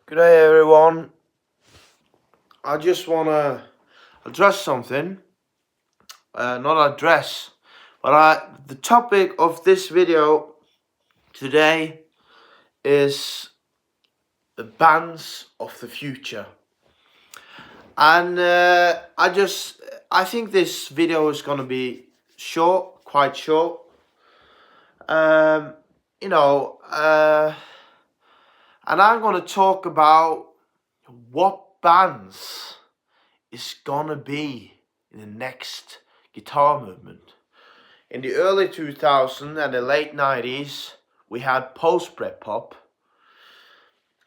Good day, everyone. I just want to address something. Not address, but the topic of this video today is the bands of the future. And I think this video is going to be short, quite short. Um, you know, and I'm going to talk about what bands is gonna be in the next guitar movement. In the early 2000s and the late 90s, we had post-Britpop,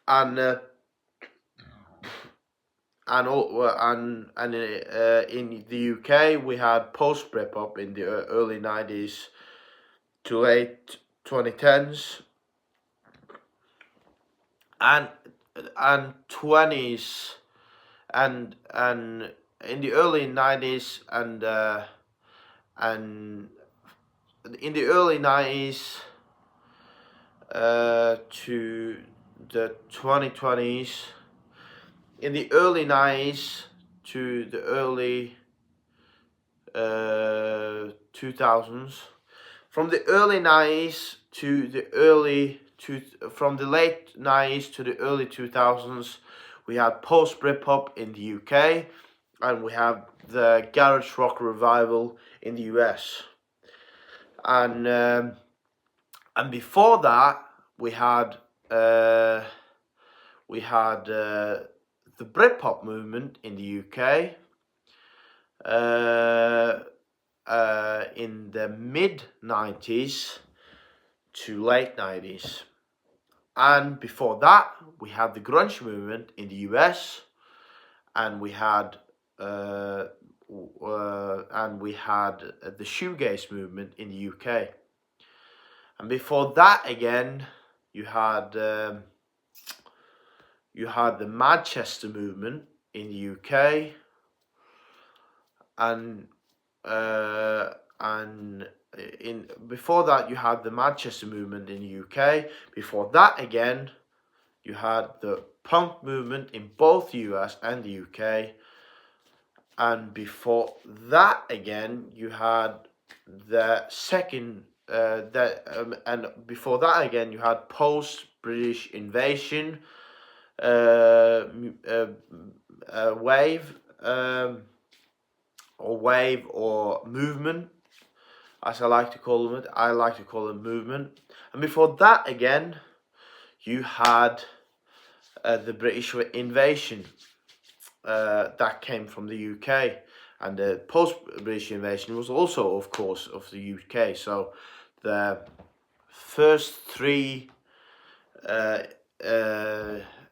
and in the UK we had post-Britpop in the early 90s to late 2010s, and 20s, and in the early 90s and in the early 90s to the 2020s, in the early 90s to the early 2000s, from the early 90s to the from the late 90s to the early 2000s, we had post-Britpop in the UK, and we have the garage rock revival in the US. And before that, we had the Britpop movement in the UK in the mid 90s to late 90s, and before that, we had the grunge movement in the US, and we had the shoegaze movement in the UK. And before that again, you had the Manchester movement in the UK, and before that you had the Manchester movement in the UK. Before that again, you had the punk movement in both the US and the UK. And before that again, you had the second and before that again, you had post-British invasion wave or movement, as I like to call them. I like to call them movement. And before that again, you had the British invasion that came from the UK, and the post-British invasion was also, of course, of the UK. So the first three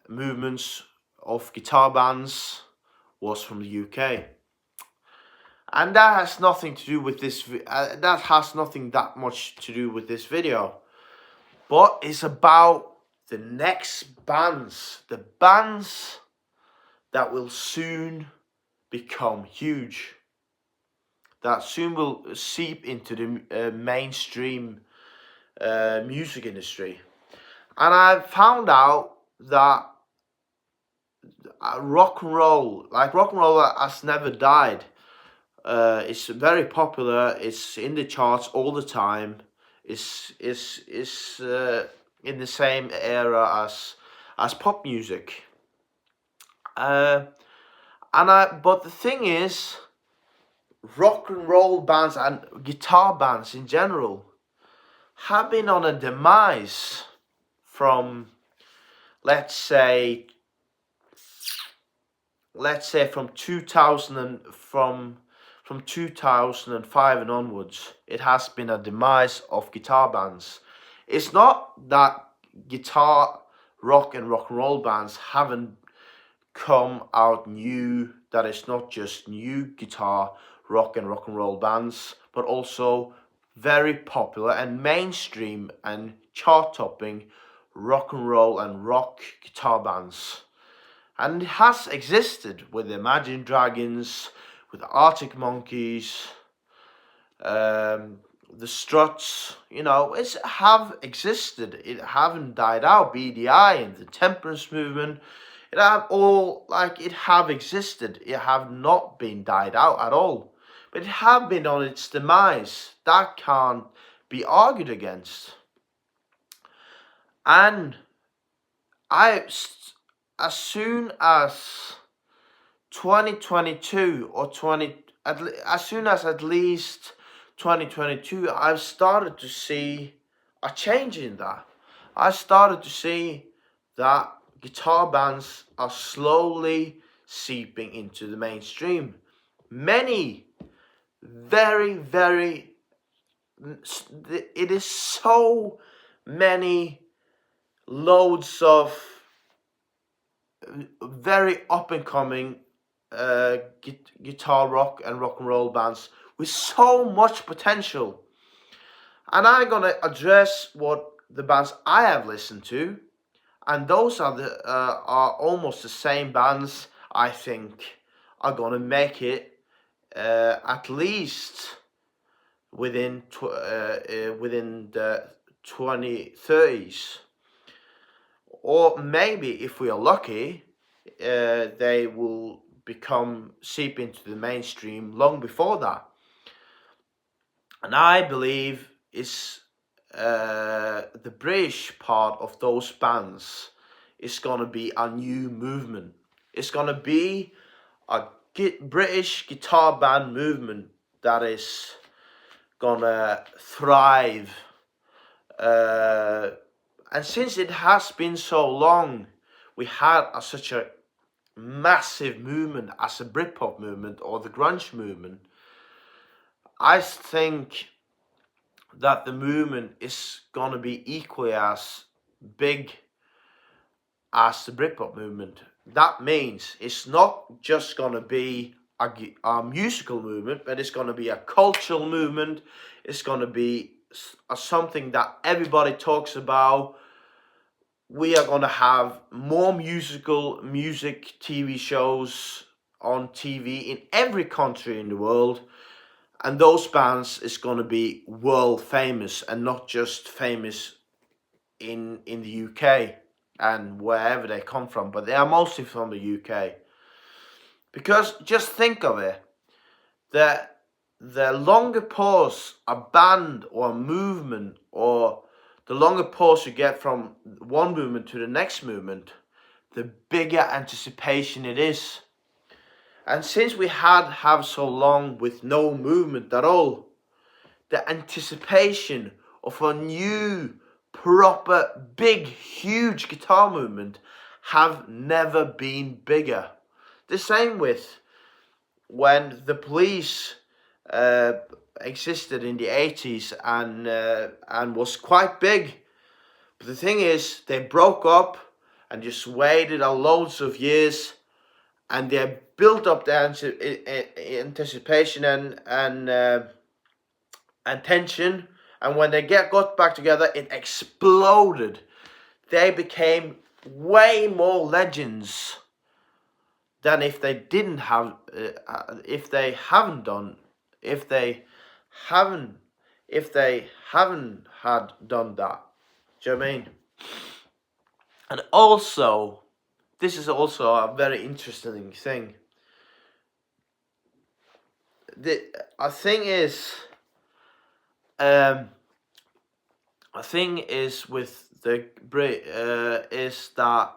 movements of guitar bands was from the UK, and that has nothing to do with this. That has nothing that much to do with this video, but it's about the next bands, the bands that will soon become huge, that soon will seep into the mainstream music industry. And I found out that rock and roll has never died. It's very popular. It's in the charts all the time. It's in the same era as pop music. But the thing is, rock and roll bands and guitar bands in general have been on a demise from, let's say from 2005 and onwards. It has been a demise of guitar bands. It's not that guitar rock and roll bands haven't come out new, that it's not just new guitar rock and roll bands, but also very popular and mainstream and chart-topping rock and roll and rock guitar bands. And it has existed with Imagine Dragons, with Arctic Monkeys, the Struts, you know, it's have existed. It haven't died out. BDI and the temperance movement, it have all, like, it have existed. It have not been died out at all. But it have been on its demise. That can't be argued against. And as soon as 2022 or as soon as at least 2022, I've started to see a change in that. I started to see that guitar bands are slowly seeping into the mainstream. Many, very, it is so many loads of very up and coming guitar rock and roll bands with so much potential. And I'm gonna address what the bands I have listened to, and those are almost the same bands I think are gonna make it at least within the 2030s, or maybe if we are lucky, they will seep into the mainstream long before that. And I believe it's the British part of those bands is gonna be a new movement. It's gonna be a British guitar band movement that is gonna thrive. And since it has been so long, we had such a massive movement as a Britpop movement or the grunge movement. I think that the movement is gonna be equally as big as the Britpop movement. That means it's not just gonna be a musical movement, but it's gonna be a cultural movement. It's gonna be something that everybody talks about. We are gonna have more music TV shows on TV in every country in the world, and those bands is gonna be world famous and not just famous in the UK and wherever they come from, but they are mostly from the UK. Because just think of it, the longer pause a band or a movement, or the longer pause you get from one movement to the next movement, the bigger anticipation it is. And since we have so long with no movement at all, the anticipation of a new, proper, big, huge guitar movement have never been bigger. The same with when the Police existed in the 80s and was quite big. But the thing is, they broke up and just waited a loads of years, and they built up the anticipation and tension. And when they got back together, it exploded. They became way more legends than if they haven't had done that. Do you know what I mean? And also, this is also a very interesting thing. A thing with the Brit is that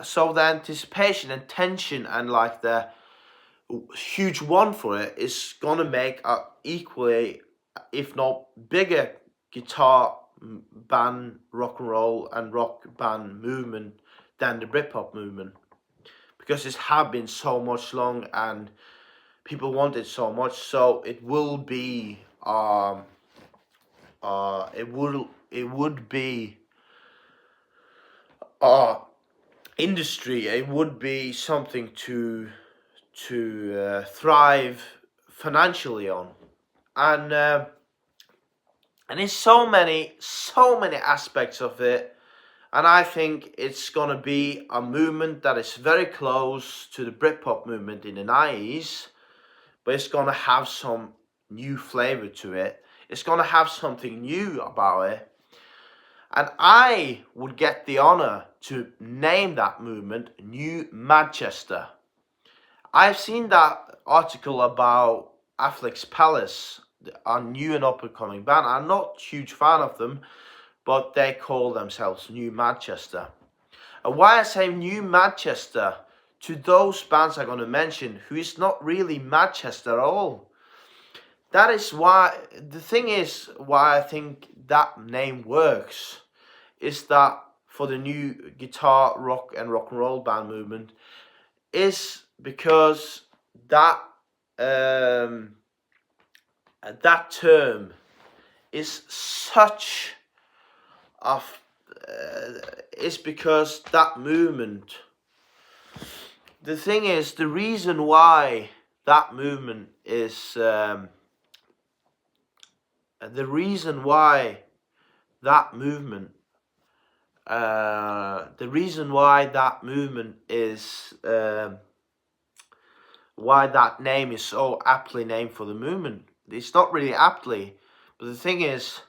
so the anticipation and tension and like the huge one for it is gonna make a equally, if not bigger, guitar band rock and roll and rock band movement than the Britpop movement, because it have been so much long and people want it so much. So it will be it would be industry. It would be something to thrive financially on, and there's so many aspects of it, and I think it's gonna be a movement that is very close to the Britpop movement in the 90s, but it's gonna have some new flavor to it. It's gonna have something new about it. And I would get the honor to name that movement Nu-Madchester. I've seen that article about Affleck's Palace, a new and up-and-coming band. I'm not a huge fan of them, but they call themselves Nu-Madchester. And why I say Nu-Madchester to those bands I'm going to mention, who is not really Manchester at all. That is why, the thing is, why I think that name works, is that for the new guitar, rock and roll band movement, is because that that term is such a is because that movement. The thing is, the reason why that movement is the reason why that movement is why that name is so aptly named for the movement. It's not really aptly, but the thing is,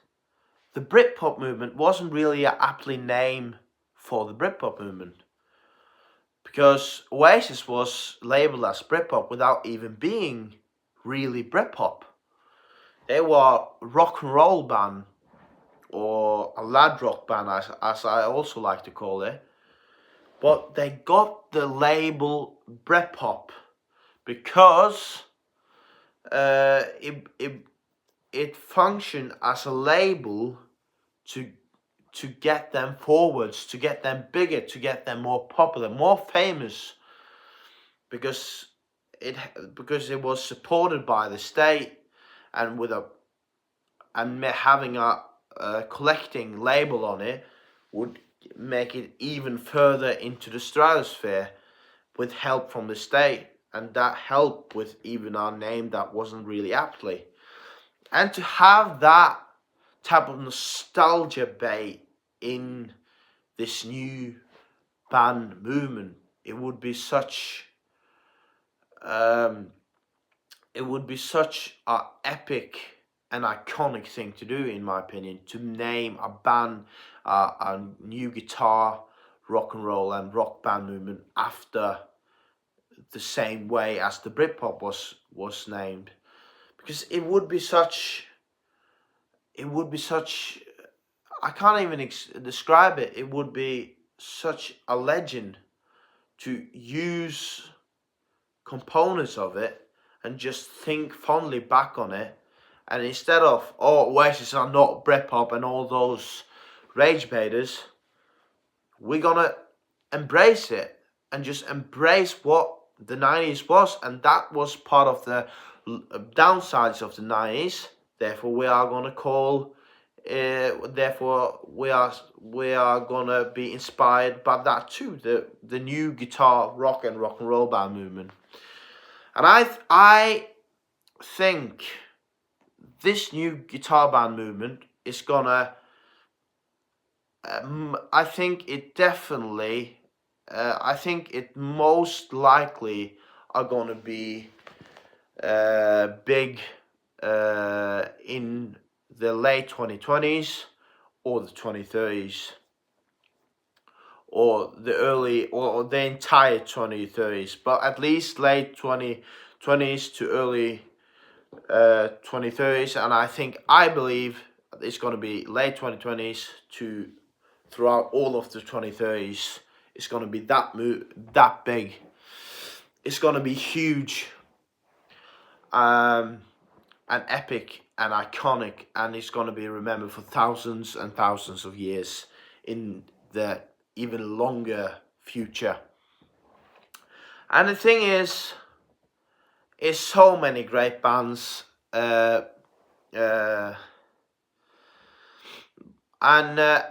the Britpop movement wasn't really aptly named for the Britpop movement, because Oasis was labelled as Britpop without even being really Britpop. They were a rock and roll band, or a lad rock band, as I also like to call it. But they got the label Britpop because it functioned as a label to get them forwards, to get them bigger, to get them more popular, more famous, because it was supported by the state, and having a collecting label on it would make it even further into the stratosphere with help from the state, and that helped with even our name that wasn't really aptly. And to have that type of nostalgia bait in this new band movement, it would be such an epic and iconic thing to do, in my opinion, to name a band, a new guitar, rock and roll and rock band movement after the same way as the Britpop was named, because it would be such, I can't even describe it. It would be such a legend to use components of it and just think fondly back on it. And instead of, oh, Oasis are not Britpop and all those rage baiters, we're gonna embrace it and just embrace what the 90s was. And that was part of the downsides of the 90s. Therefore, we are gonna call. Therefore, we are gonna be inspired by that too. The new guitar, rock and roll band movement. And I think this new guitar band movement is gonna. I think it most likely are gonna be big in the late 2020s or the 2030s, or the early, or the entire 2030s, but at least late 2020s to early 2030s. And I believe it's going to be late 2020s to throughout all of the 2030s. It's going to be that big. It's going to be huge, and epic and iconic, and it's going to be remembered for thousands and thousands of years in the even longer future. And the thing is so many great bands, and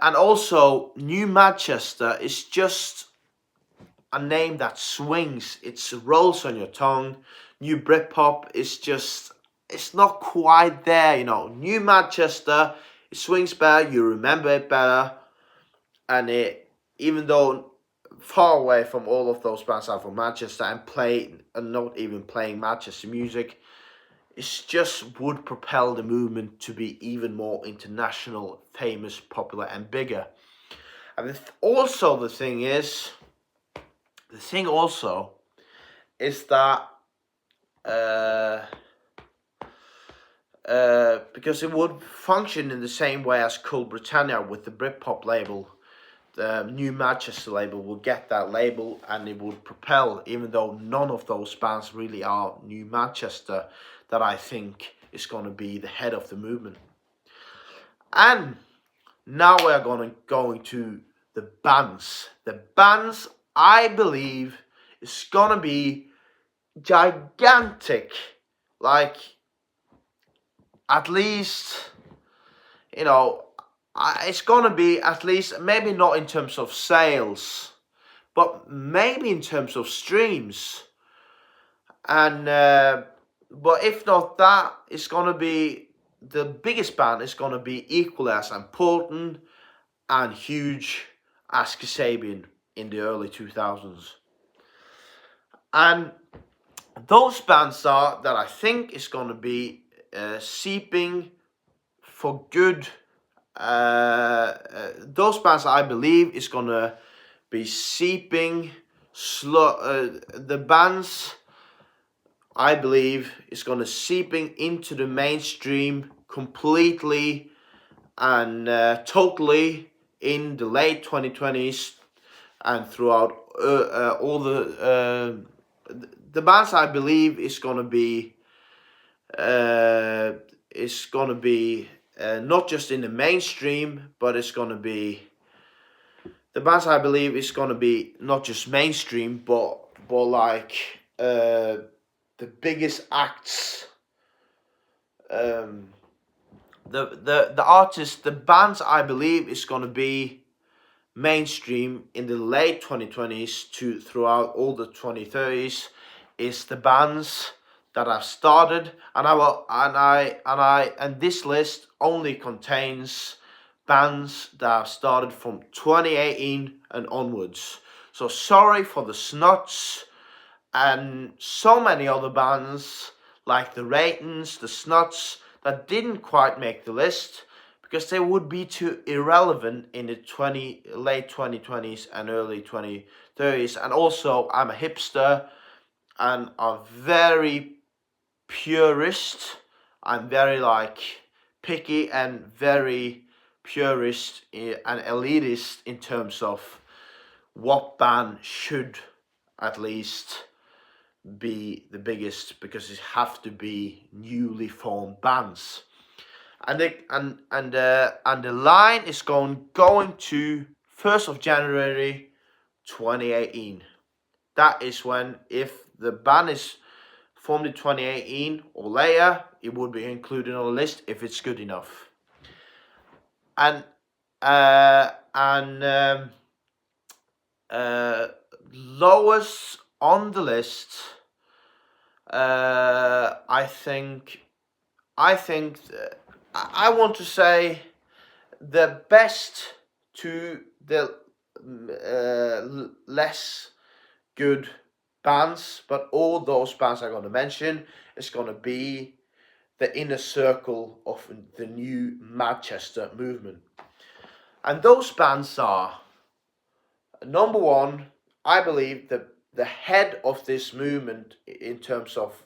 also Nu-Madchester is just a name that swings. It rolls on your tongue. New Britpop is just, it's not quite there, you know. Nu-Madchester, it swings better, you remember it better, and it, even though far away from all of those bands are from Manchester and not even playing Manchester music, it just would propel the movement to be even more international, famous, popular, and bigger. And also the thing also is that because it would function in the same way as Cool Britannia with the Britpop label. The Nu-Madchester label will get that label, and it would propel, even though none of those bands really are Nu-Madchester, that I think is going to be the head of the movement. And now we're going to the bands. The bands, I believe, is going to be gigantic. Like, at least, you know, it's going to be at least, maybe not in terms of sales, but maybe in terms of streams. And but if not that, it's going to be, the biggest band is going to be equally as important and huge as Kasabian in the early 2000s. And those bands are that I think is going to be seeping for good. Those bands I believe is going to be seeping the bands I believe is going to seeping into the mainstream completely and totally in the late 2020s and throughout all the bands I believe is going to be not just in the mainstream, but it's going to be the bands I believe is going to be not just mainstream, but like the biggest acts, the artists, the bands I believe is going to be mainstream in the late 2020s to throughout all the 2030s is the bands that I've started, and this list only contains bands that I've started from 2018 and onwards. So sorry for the Snuts and so many other bands like the Ratings, the Snuts, that didn't quite make the list because they would be too irrelevant in the late 2020s and early 2030s. And also, I'm a hipster and a very purist. I'm very picky and very purist and elitist in terms of what band should at least be the biggest, because it have to be newly formed bands. And the line is going to 1st of January 2018. That is when, if the band is formed in 2018 or later, it would be included on the list if it's good enough. And lowest on the list, I want to say the best to the less good bands, but all those bands I'm going to mention is going to be the inner circle of the Nu-Madchester movement. And those bands are, number one, I believe that the head of this movement, in terms of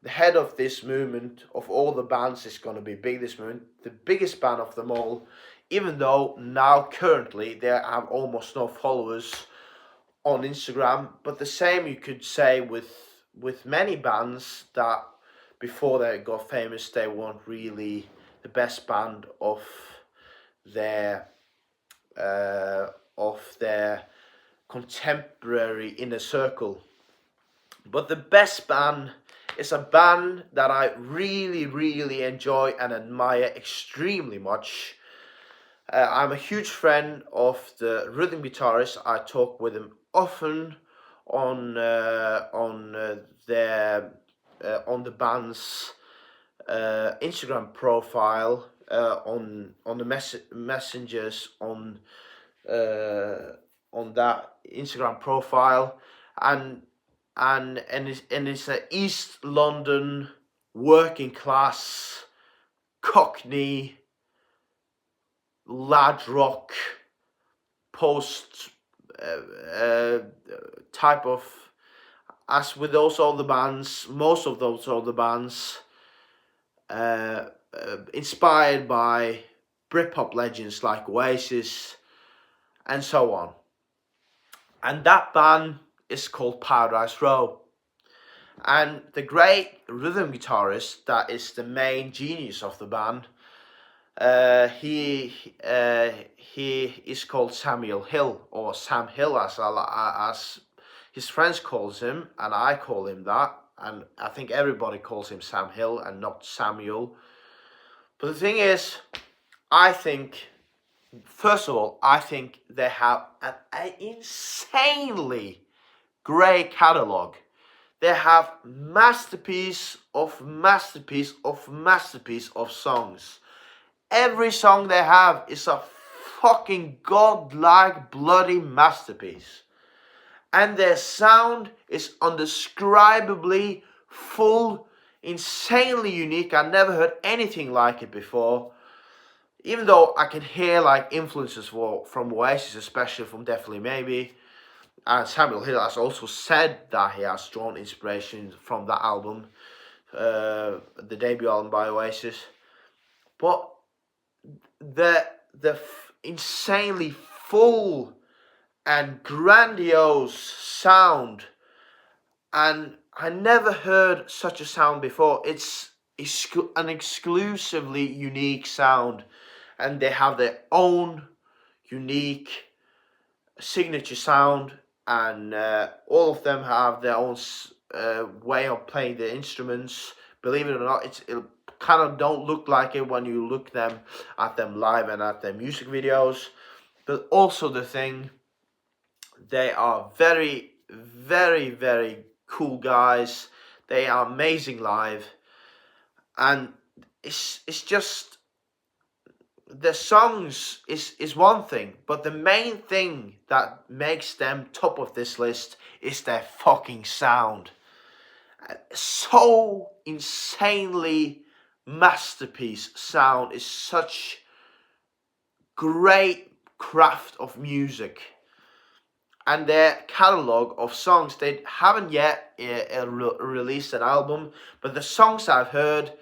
the head of this movement of all the bands, is going to be biggest movement, the biggest band of them all, even though now currently they have almost no followers on Instagram. But the same you could say with many bands that before they got famous, they weren't really the best band of their contemporary inner circle. But the best band is a band that I really, really enjoy and admire extremely much. I'm a huge fan of the rhythm guitarist. I talk with him often on the band's Instagram profile, on the messengers on that Instagram profile, and it's an East London working class, cockney, lad rock, post type of, as with those other bands, most of those other bands, inspired by Britpop legends like Oasis and so on. And that band is called Paradise Row. And the great rhythm guitarist that is the main genius of the band, he is called Samuel Hill, or Sam Hill as his friends calls him, and I call him that, and I think everybody calls him Sam Hill and not Samuel. But the thing is, I think, first of all, I think they have an insanely great catalogue. They have masterpiece of songs. Every song they have is a fucking godlike bloody masterpiece. And their sound is undescribably full, insanely unique. I never heard anything like it before. Even though I can hear like influences from Oasis, especially from Definitely Maybe. And Samuel Hill has also said that he has drawn inspiration from that album, the debut album by Oasis. But the insanely full and grandiose sound, and I never heard such a sound before. It's an exclusively unique sound, and they have their own unique signature sound, and all of them have their own way of playing the instruments. Believe it or not, it kind of don't look like it when you look at them live and at their music videos. But also the thing, they are very, very, very cool guys. They are amazing live, and it's just, the songs is one thing, but the main thing that makes them top of this list is their fucking sound. So insanely masterpiece sound, is such great craft of music. And their catalogue of songs, they haven't yet released an album, but the songs I've heard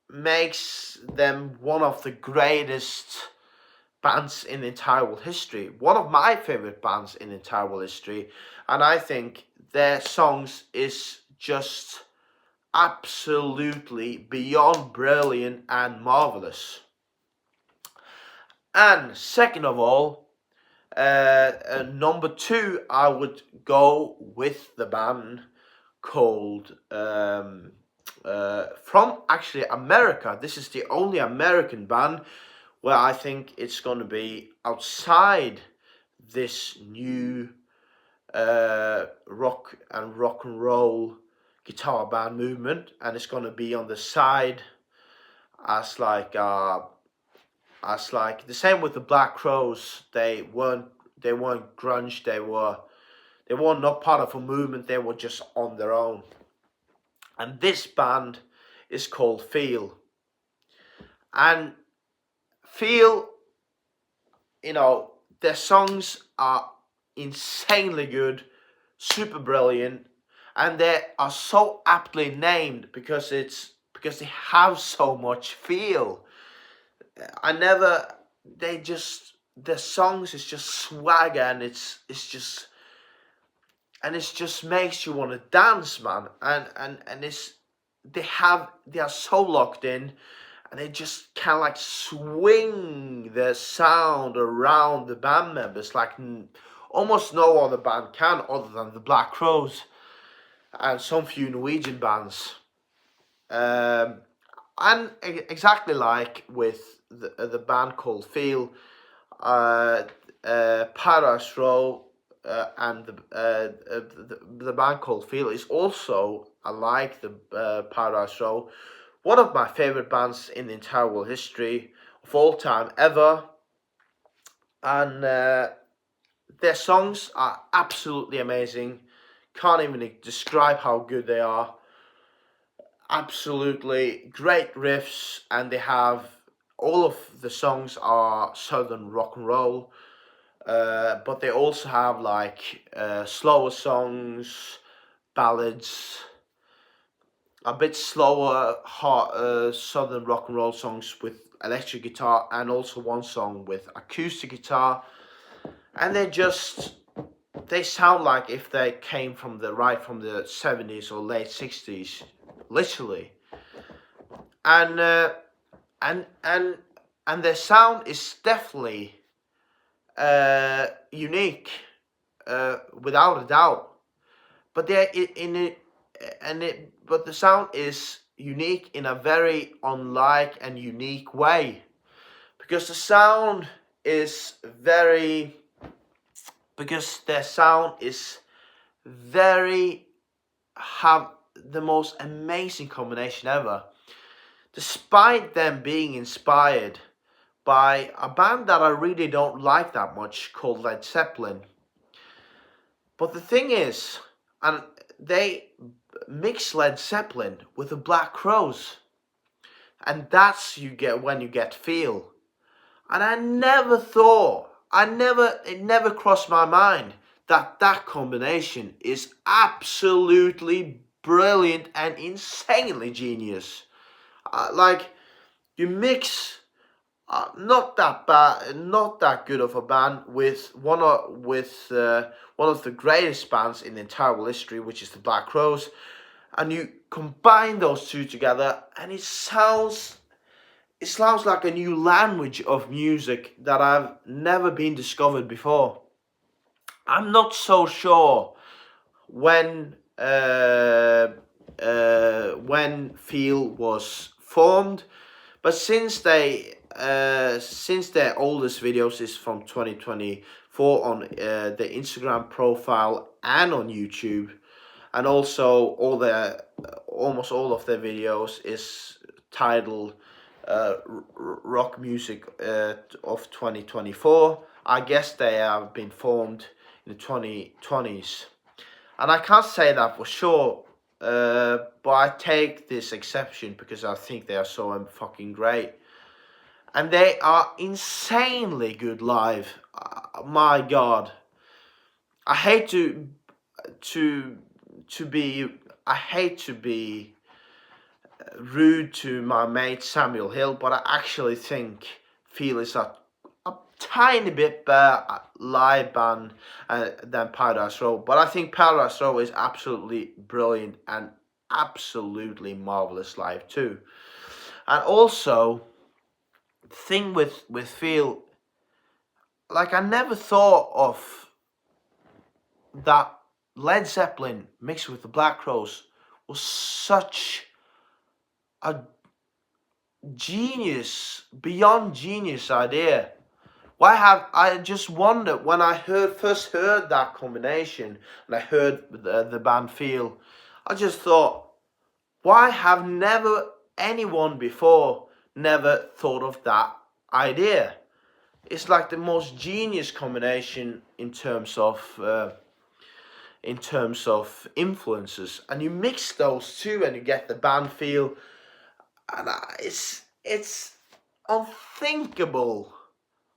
makes them one of the greatest bands in the entire world history. One of my favorite bands in the entire world history. And I think their songs is just absolutely beyond brilliant and marvelous. And second of all, number 2, I would go with the band called from actually America. This is the only American band where I think it's going to be outside this new rock and roll guitar band movement, and it's going to be on the side as like the same with the Black Crowes. They weren't grunge. They were not part of a movement. They were just on their own. And this band is called Feel. And Feel, their songs are insanely good, super brilliant, and they are so aptly named because they have so much feel. The songs is just swagger, and it just makes you want to dance, man. And they are so locked in, and they just kind of like swing their sound around the band members like almost no other band can, other than the Black Crowes and some few Norwegian bands. And exactly like with the band called Feel, Paradise Row and the band called Feel is also, like the Paradise Row, one of my favorite bands in the entire world history of all time ever. And their songs are absolutely amazing. Can't even describe how good they are. absolutely great riffs, and they have all of the songs are southern rock and roll, but they also have like slower songs, ballads, a bit slower, hot southern rock and roll songs with electric guitar, and also one song with acoustic guitar, and they sound like if they came from the 70s or late 60s, literally, and and and and their sound is definitely unique, without a doubt. But they're in it, but the sound is unique in a very unlike and unique way, because the sound is very because their sound is very have the most amazing combination ever, despite them being inspired by a band that I really don't like that much called Led Zeppelin. But the thing is, and they mix Led Zeppelin with the Black Crowes, and that's you get when you get Feel. And it never crossed my mind that combination is absolutely brilliant and insanely genius. Like, you mix not that bad, not that good of a band with one of the greatest bands in the entire world history, which is the Black Crowes, and you combine those two together, and it sounds like a new language of music that I've never been discovered before. I'm not so sure when Feel was formed, but since their oldest videos is from 2024 on the Instagram profile and on YouTube, and also almost all of their videos is titled rock music of 2024. I guess they have been formed in the 2020s, and I can't say that for sure, but I take this exception because I think they are so fucking great, and they are insanely good live. My God, I hate to be rude to my mate Samuel Hill, but I actually think Feel is a tiny bit better live band than Paradise Row. But I think Paradise Row is absolutely brilliant and absolutely marvelous live too. And also, the thing with Feel, like, I never thought of that Led Zeppelin mixed with the Black Crowes was such a genius, beyond genius idea. I just wondered when I first heard that combination, and I heard the band Feel, I just thought, why have never anyone before never thought of that idea? It's like the most genius combination in terms of influences, and you mix those two and you get the band Feel, and it's unthinkable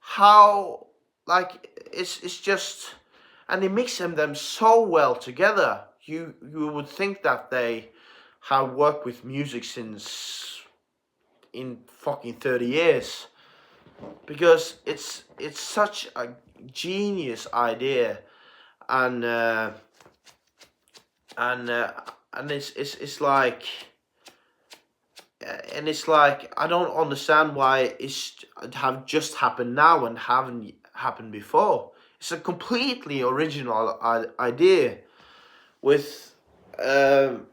how, like, it's just, and they mix them so well together. You would think that they have worked with music since in fucking 30 years, because it's such a genius idea, and it's like, and it's like, I don't understand why it's have just happened now and haven't happened before. It's a completely original idea with and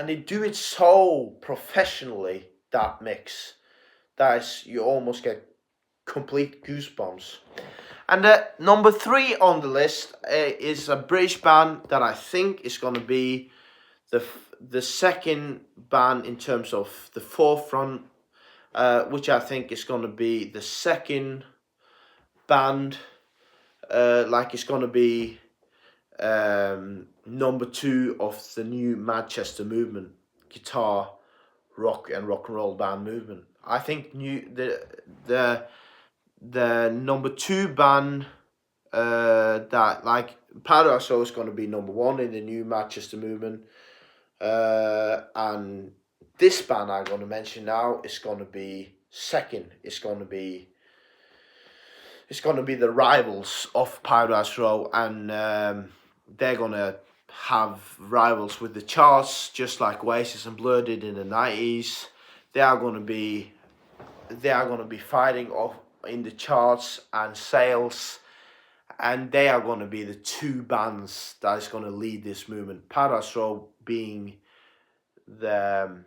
they do it so professionally, that mix, that is, you almost get complete goosebumps. And number 3 on the list is a British band that I think is going to be the second band in terms of the forefront, which I think is going to be the second band, like it's going to be number 2 of the Nu-Madchester movement, guitar, rock and roll band movement. I think the number 2 band that, like, Paradise Row is going to be number 1 in the Nu-Madchester movement, and this band I'm going to mention now is going to be second. It's going to be the rivals of Paradise Row, and they're going to have rivals with the charts, just like Oasis and Blur did in the 90s. They are going to be fighting off in the charts and sales, and they are going to be the 2 bands that is going to lead this movement. Paradise Row being the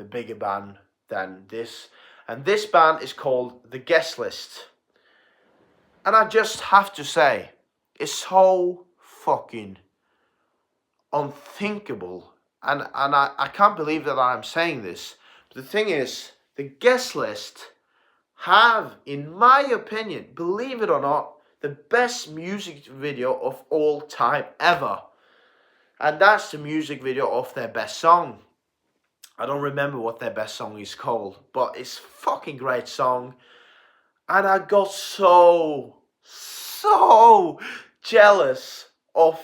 bigger band than this, and this band is called The Guest List. And I just have to say, it's so fucking unthinkable, and I can't believe that I'm saying this. But the thing is, The Guest List have, in my opinion, believe it or not, the best music video of all time ever. And that's the music video of their best song. I don't remember what their best song is called, but it's a fucking great song. And I got so jealous of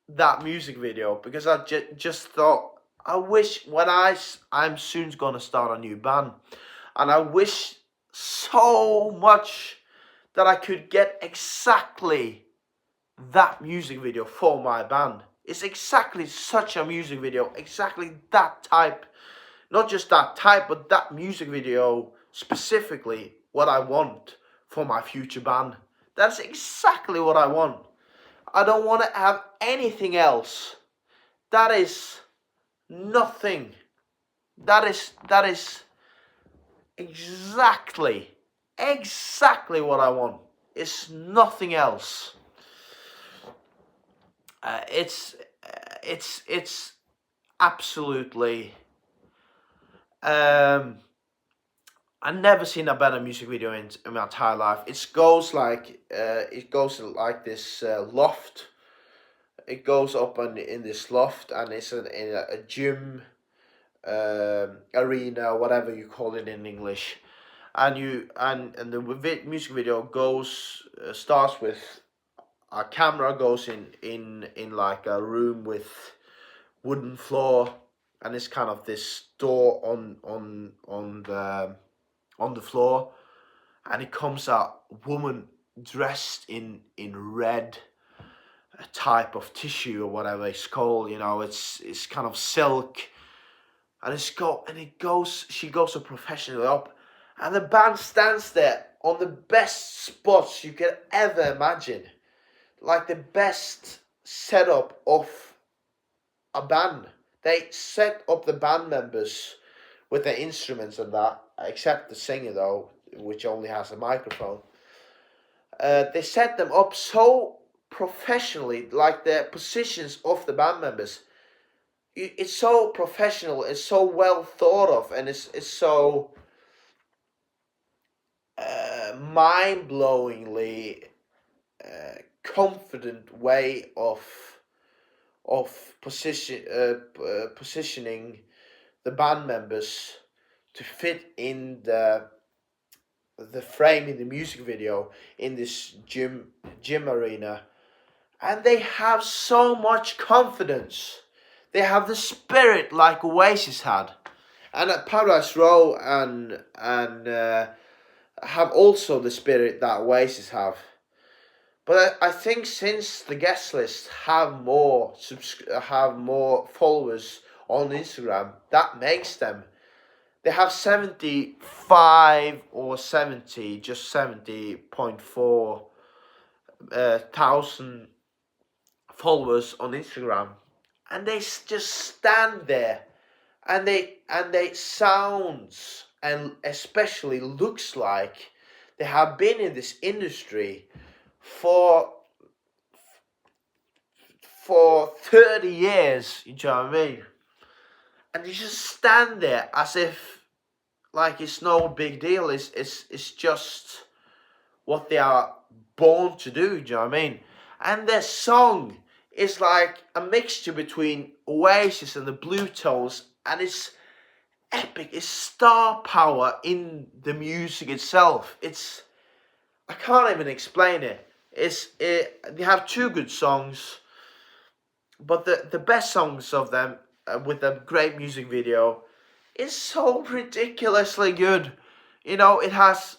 that music video, because I just thought, I wish when I'm soon gonna start a new band, and I wish so much that I could get exactly that music video for my band. It's exactly such a music video, exactly that type, not just that type, but that music video specifically what I want for my future band. That's exactly what I want. I don't want to have anything else. That is nothing. That is exactly what I want. It's nothing else. It's absolutely. I've never seen a better music video in my entire life. It goes like this loft. It goes up in this loft, and it's in a gym, arena, whatever you call it in English. And the music video starts with a camera goes in like a room with wooden floor, and it's kind of this door on the floor, and it comes a woman dressed in red, a type of tissue or whatever it's called. You know, it's kind of silk, and she goes professionally up, and the band stands there on the best spots you could ever imagine, like the best setup of a band. They set up the band members with their instruments and that, except the singer though, which only has a microphone. They set them up so professionally, like the positions of the band members. It's so professional, it's so well thought of, and it's so mind-blowingly confident way of positioning the band members to fit in the frame in the music video in this gym arena. And they have so much confidence. They have the spirit like Oasis had, and at Paradise Row and have also the spirit that Oasis have. But I think since the Guest List have more followers on Instagram, that makes them. They have 75 or 70.4 thousand followers on Instagram, and they just stand there, and they sounds and especially looks like they have been in this industry for 30 years, you know what I mean? And they just stand there as if like it's no big deal. It's just what they are born to do, you know what I mean? and their song is like a mixture between Oasis and the Blue Tones, and it's epic. It's star power in the music itself. I can't even explain it. They have two good songs, but the best songs of them, with a great music video, is so ridiculously good. It has.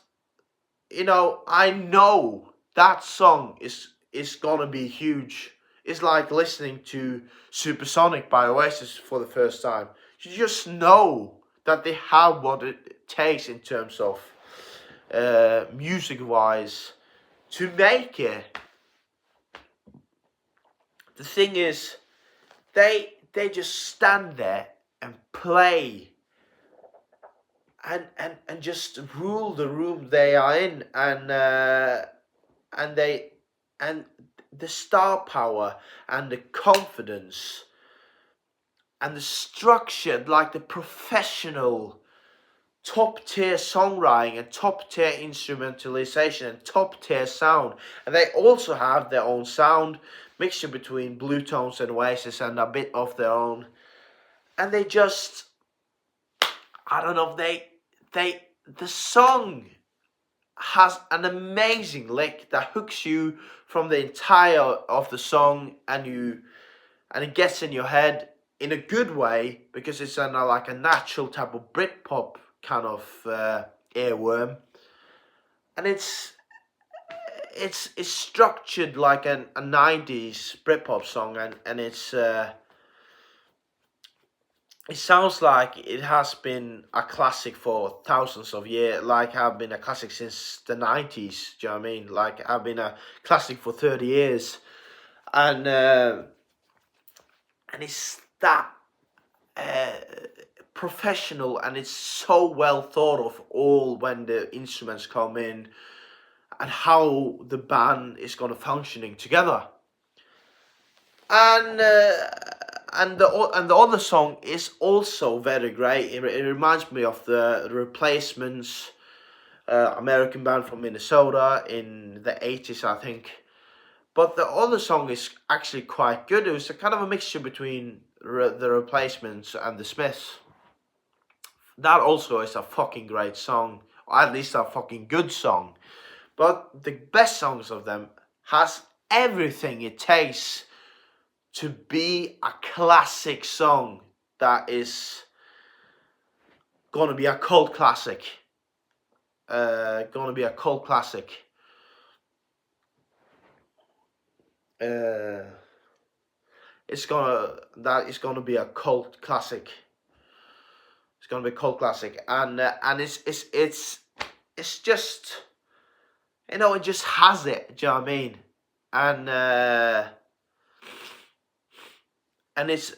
I know that song is gonna be huge. It's like listening to Supersonic by Oasis for the first time. You just know that they have what it takes in terms of music-wise to make it. The thing is, they just stand there and play and just rule the room they are in, and the star power and the confidence and the structured, like the professional top tier songwriting and top tier instrumentalization and top tier sound. And they also have their own sound mixture between Blue Tones and Oasis and a bit of their own. And they just, I don't know, the song has an amazing lick that hooks you from the entire of the song, and it gets in your head in a good way, because it's like a natural type of Britpop kind of earworm, and it's structured like a 90s Britpop song, and it sounds like it has been a classic for thousands of years, like I've been a classic since the 90s, do you know what I mean? Like I've been a classic for 30 years. And it's that professional, and it's so well thought of all when the instruments come in and how the band is going to functioning together. And the other song is also very great. It reminds me of the Replacements, American band from Minnesota in the 80s, I think. But the other song is actually quite good. It was a kind of a mixture between the Replacements and the Smiths. That also is a fucking great song, or at least a fucking good song. But the best songs of them has everything it takes to be a classic song that is gonna be a cult classic. Gonna be a cult classic. It's gonna be a cult classic. It's gonna be a cult classic, and it's just, it just has it. Do you know what I mean? And it's,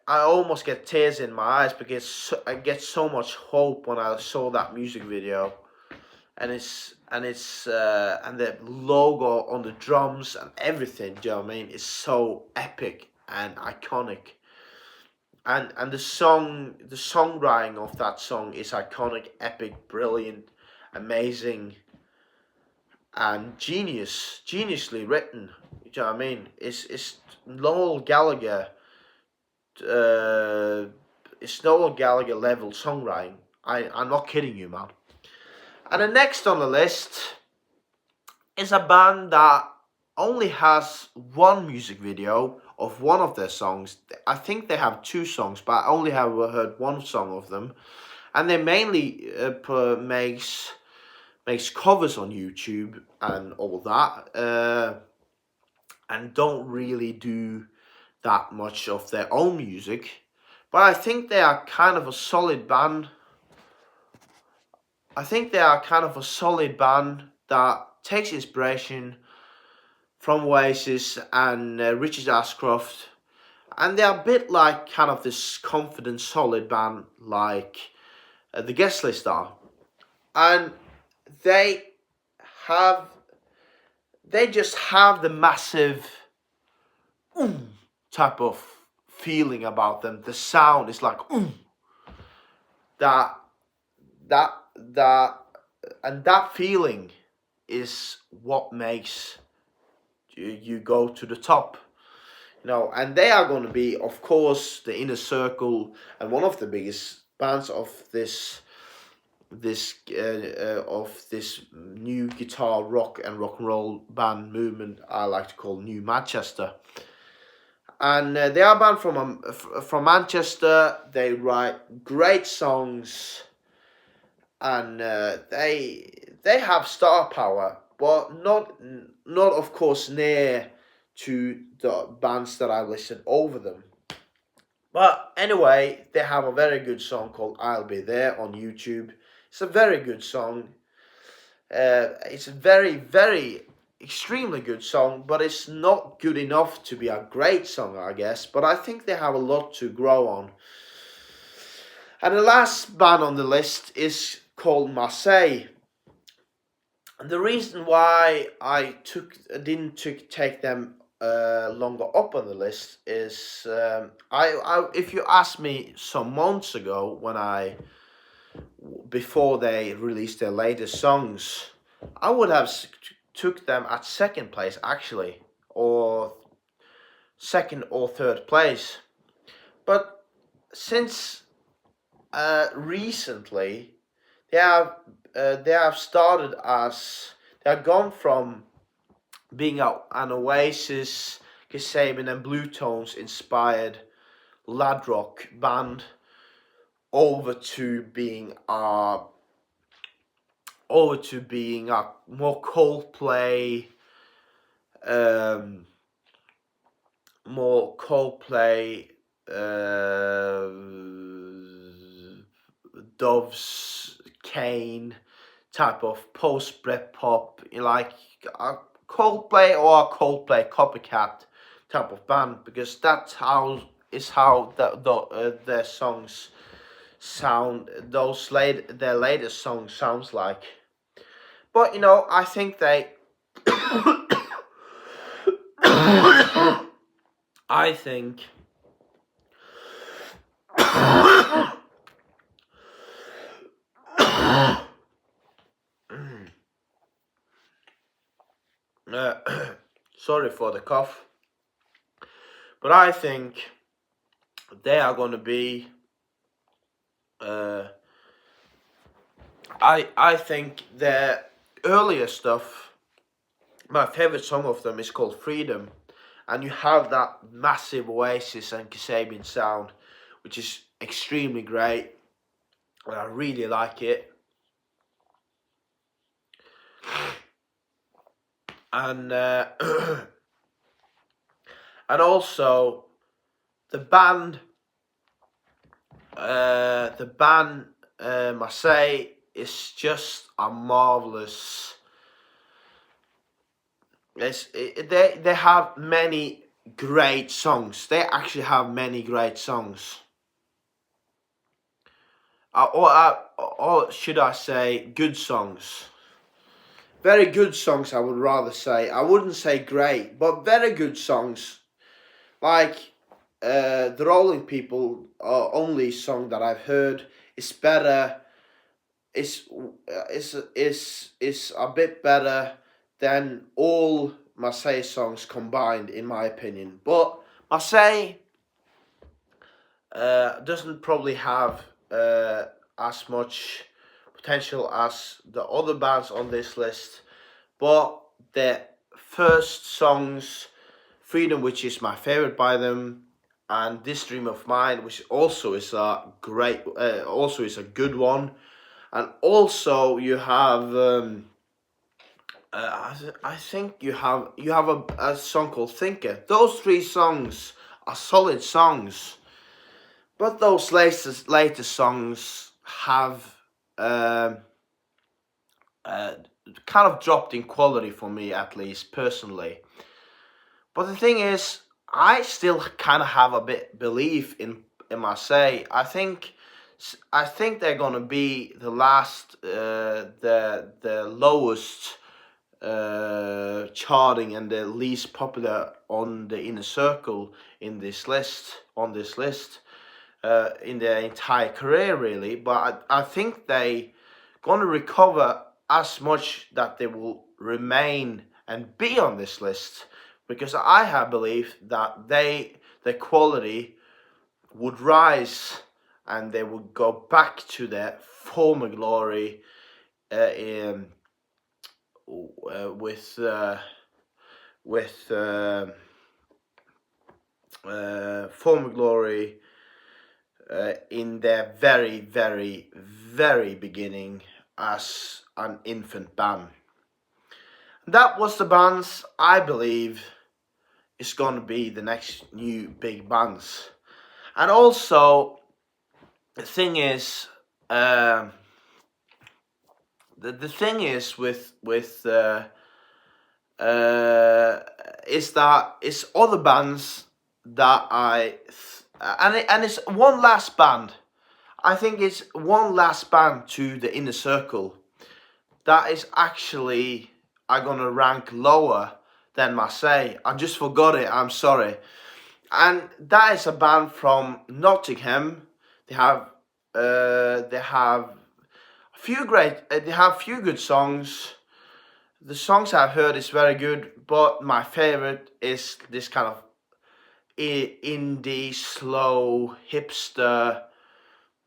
I almost get tears in my eyes because I get so much hope when I saw that music video, and the logo on the drums and everything. Do you know what I mean? It's so epic and iconic, and the songwriting of that song is iconic, epic, brilliant, amazing, and geniusly written. Do you know what I mean? It's Noel Gallagher. It's Noel Gallagher level songwriting. I'm not kidding you, man. And the next on the list is a band that only has one music video of one of their songs. I think they have two songs, but I only have heard one song of them. And they mainly makes covers on YouTube and all that, and don't really do that much of their own music. But I think they are kind of a solid band. I think they are kind of a solid band that takes inspiration from Oasis and Richard Ashcroft, and they're a bit like kind of this confident, solid band like the Guest List are, and they just have the massive type of feeling about them. The sound is like that and that feeling is what makes you go to the top. And they are going to be, of course, the Inner Circle, and one of the biggest bands of this new guitar rock and and roll band movement I like to call Nu-Madchester. And they are a band from Manchester. They write great songs, and they have star power, but not of course near to the bands that I listen over them. But anyway, they have a very good song called "I'll Be There" on YouTube. It's a very good song. It's a very, very extremely good song, but it's not good enough to be a great song, I guess. But I think they have a lot to grow on. And the last band on the list is called Marseille. And the reason why I didn't take them longer up on the list is if you asked me some months ago before they released their latest songs, I would have took them at second place actually, or second or third place. But since recently they have started as they have gone from being an Oasis, Kasabian and Blue Tones inspired lad rock band over to being a more Coldplay, Doves, Kane type of post Britpop, like a Coldplay or a Coldplay copycat type of band, because that's how their songs sound. Their latest song sounds like. But I think they I think sorry for the cough, but I think they are going to be I think their earlier stuff, my favorite song of them is called Freedom, and you have that massive Oasis and Kasabian sound, which is extremely great, and I really like it. And and also the band Marseille is just a marvelous. They have many great songs. They actually have many great songs. Or should I say good songs? Very good songs, I would rather say. I wouldn't say great, but very good songs. Like the Rolling People only song that I've heard is better. Is a bit better than all Marseille songs combined, in my opinion. But Marseille doesn't probably have as much potential as the other bands on this list, but their first songs, Freedom, which is my favorite by them, and This Dream of Mine, which also is a good one, and also you have I think you have a song called Thinker. Those three songs are solid songs, but those latest songs have kind of dropped in quality for me, at least personally. But the thing is, I still kind of have a bit belief in Marseille. I think they're gonna be the last, the lowest charting and the least popular on the Inner Circle in this list. In their entire career, really. But I think they gonna recover as much that they will remain and be on this list, because I have believed that their quality would rise and they would go back to their former glory in with former glory in their very, very, very beginning as an infant band. That was the bands I believe is going to be the next new big bands. And also, the thing is, the thing is with is that it's other bands that and it's one last band. I think it's one last band to the inner circle that is actually I'm gonna rank lower than Marseille. I just forgot it. I'm sorry. And that is a band from Nottingham. They have few good songs. The songs I've heard is very good, but my favorite is this kind of indie, slow, hipster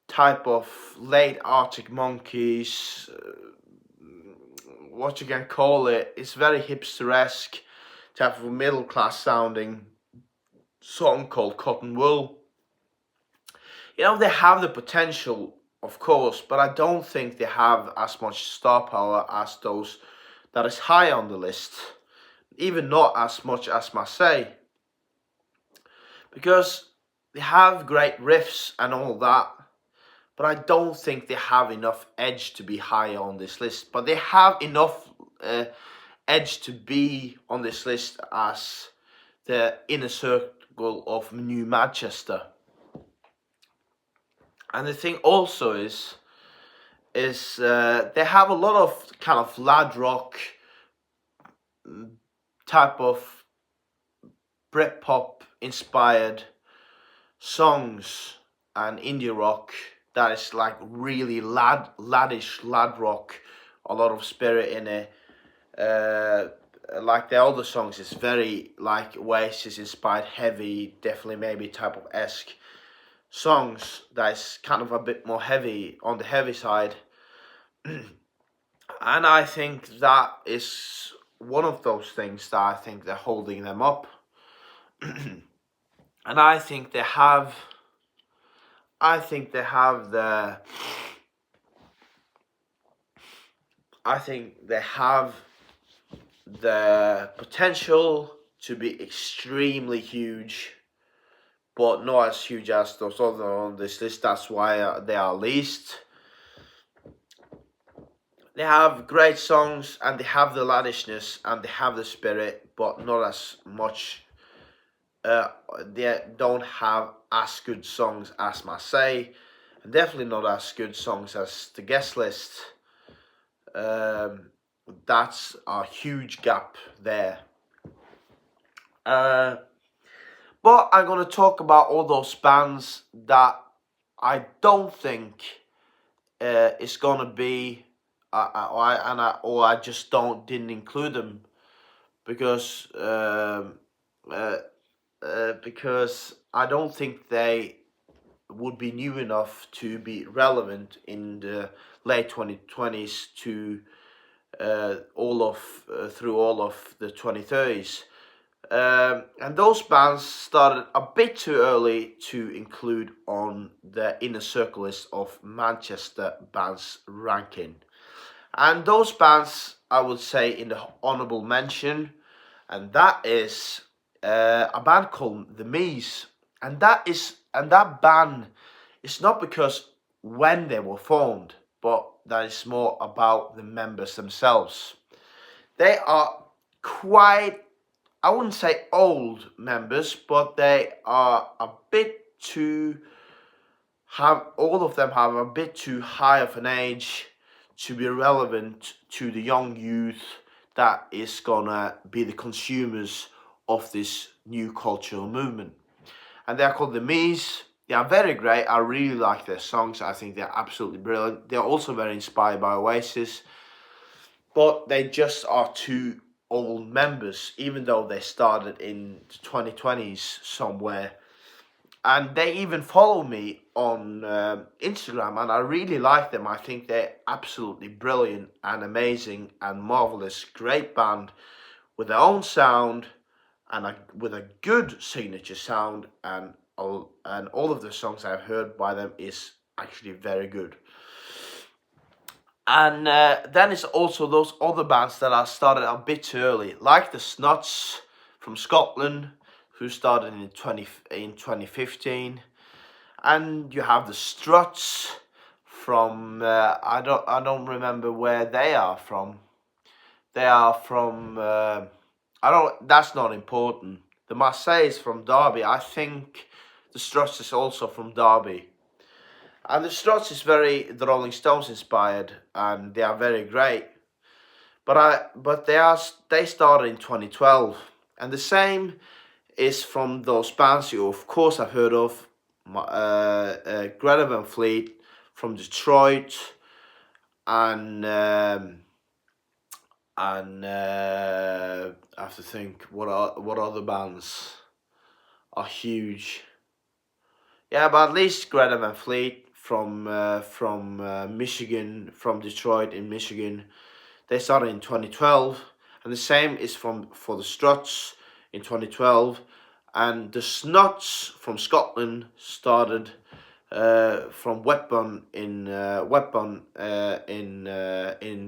type of late Arctic Monkeys. What you can call it? It's very hipsteresque, type of middle class sounding song called Cotton Wool. They have the potential, of course, but I don't think they have as much star power as those that is high on the list. Even not as much as Marseille. Because they have great riffs and all that, but I don't think they have enough edge to be high on this list. But they have enough edge to be on this list as the inner circle of Nu-Madchester. And the thing also is they have a lot of kind of lad rock type of Britpop inspired songs and indie rock that is like really laddish lad rock, a lot of spirit in it. Like the older songs, it's very like Oasis inspired, heavy, definitely maybe type of esque songs that is kind of a bit more heavy on the heavy side. And I think that is one of those things that I think they're holding them up. And I think they have the potential to be extremely huge, but not as huge as those other on this list. That's why they are least. They have great songs and they have the laddishness and they have the spirit, but not as much. They don't have as good songs as Marseille, and definitely not as good songs as the guest list. That's a huge gap there. But I'm gonna talk about all those bands that I don't think is gonna be, I just didn't include them because I don't think they would be new enough to be relevant in the late 2020s to through all of the 2030s. And those bands started a bit too early to include on the inner circle list of Manchester bands ranking. And those bands I would say in the honourable mention, and that is a band called the Mees. And that band is not because when they were formed, but that is more about the members themselves. They are quite, I wouldn't say old members, but they are a bit too all of them have a bit too high of an age to be relevant to the young youth that is gonna be the consumers of this new cultural movement. And they're called the Mees. They are very great. I really like their songs. I think they're absolutely brilliant. They're also very inspired by Oasis, but they just are too old members, even though they started in the 2020s somewhere. And they even follow me on Instagram, and I really like them. I think they're absolutely brilliant and amazing and marvelous. Great band with their own sound and with a good signature sound, and all of the songs I've heard by them is actually very good. And then it's also those other bands that I started a bit early, like the Snots from Scotland, who started in 2015, and you have the Struts from I don't remember where they are from. They are from I don't. That's not important. The Marseille is from Derby. I think the Struts is also from Derby. And the Struts is very the Rolling Stones inspired, and they are very great. But they started in 2012, and the same is from those bands you of course have heard of, Greta Van Fleet from Detroit, and I have to think what other bands are huge. Yeah, but at least Greta Van Fleet from Michigan, from Detroit in Michigan. They started in 2012, and the same is for the Struts in 2012, and the Snots from Scotland started from Wetburn in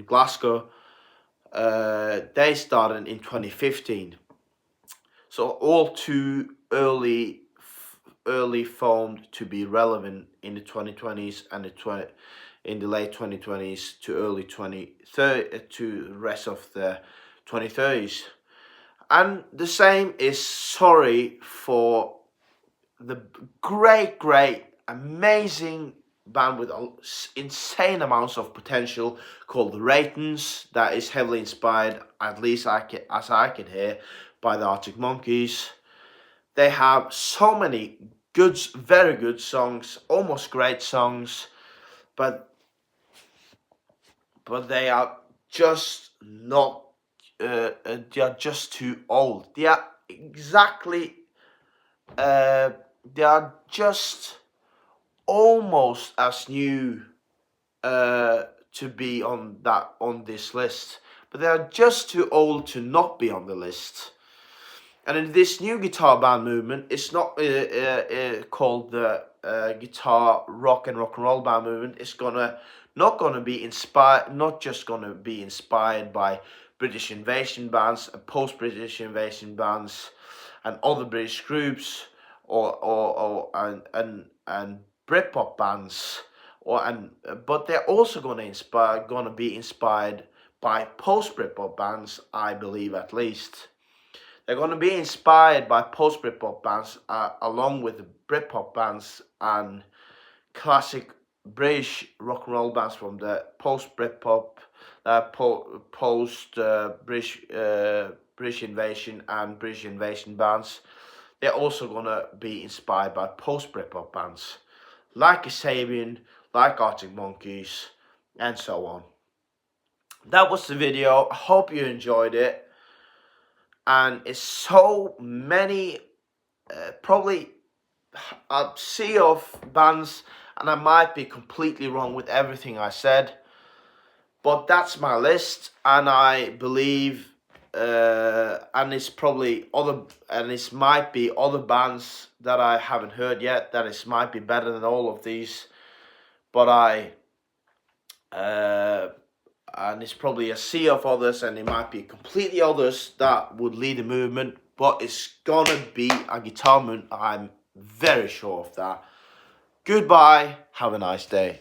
Glasgow. They started in 2015, so all too early formed to be relevant in the 2020s and in the late 2020s to early 2030 to the rest of the 2030s. And the same is sorry for the great amazing band with insane amounts of potential called the Ratons, that is heavily inspired, at least as I can hear, by the Arctic Monkeys. They have so many good, very good songs, almost great songs, but they are just not. They are just too old. They are exactly. They are just almost as new to be on this list, but they are just too old to not be on the list. And in this new guitar band movement, it's not called the guitar rock and roll band movement. It's not just gonna be inspired by British invasion bands and post-British invasion bands and other British groups and Britpop bands, but they're also gonna be inspired by post-Britpop bands, I believe at least. They're going to be inspired by post-Britpop bands along with the Britpop bands and classic British rock and roll bands from the post-Britpop, British invasion and British invasion bands. They're also going to be inspired by post-Britpop bands like Kasabian, like Arctic Monkeys, and so on. That was the video. I hope you enjoyed it. And it's so many, probably a sea of bands, and I might be completely wrong with everything I said, but that's my list, and I believe, and it's probably it might be other bands that I haven't heard yet, that it might be better than all of these, but and it's probably a sea of others, and it might be completely others that would lead the movement, but it's gonna be a guitar movement. I'm very sure of that. Goodbye, have a nice day.